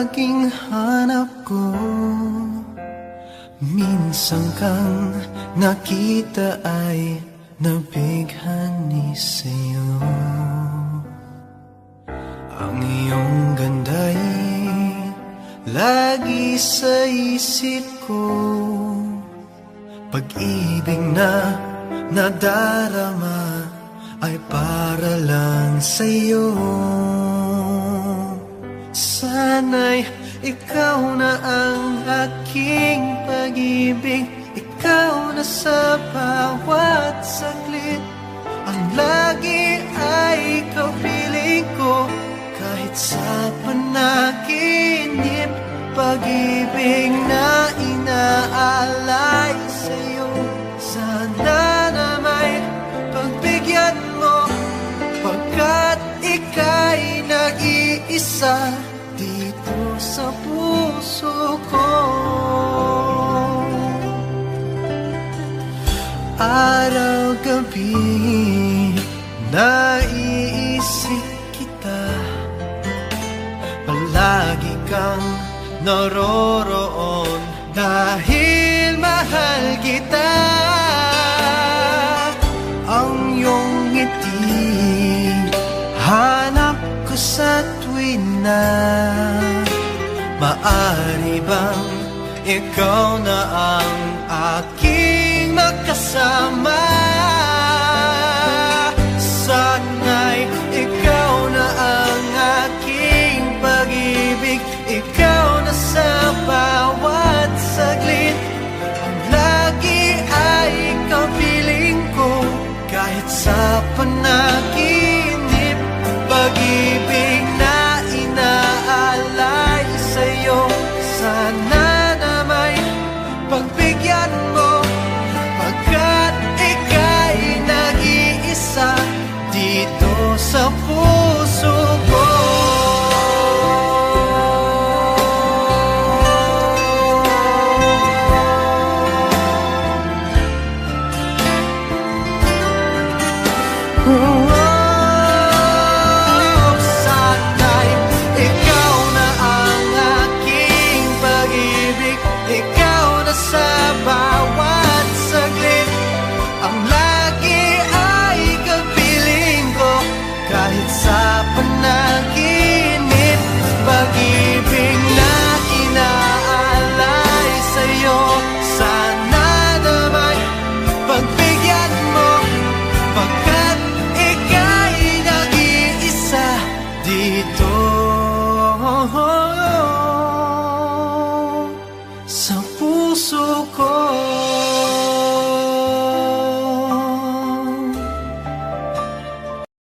laging hanap ko. Minsan kang nakita ay nabighani sa'yo. Ang iyong ganda'y lagi sa isip ko. Pag-ibig na nadarama ay para lang sa'yo. Sana'y ikaw na ang aking pag-ibig, ikaw na sa bawat saglit. Ang lagi ay ikaw piling ko, kahit sa panaginip. Pag-ibig na inaalay sa'yo, sana na may pagbigyan mo, pagkat ika'y nag-iisa dito sa puso ko. Araw-gabi naiisip kita, palagi kang naroroon dahil mahal kita. Ang iyong ngiti hanap ko sa tuwin na. Maari bang ikaw na ang aking makasama? Sana'y ikaw na ang aking pag-ibig, ikaw na sa bawat saglit. Ang lagi ay ikaw piling ko, kahit sa panaginip. Pag-ibig na inaalay sa'yo, sana na may pagbigyan mo, pagkat ika'y nag-iisa dito sa puso ko. Sana'y ikaw na ang aking pag-ibig, ikaw na sa bawat saglit. Ang lagi ay kapiling ko, kahit sa panaginip. Pag-ibig na inaalay sa'yo, sana na may pagbigyan mo, pagkat ika'y nag-iisa dito sa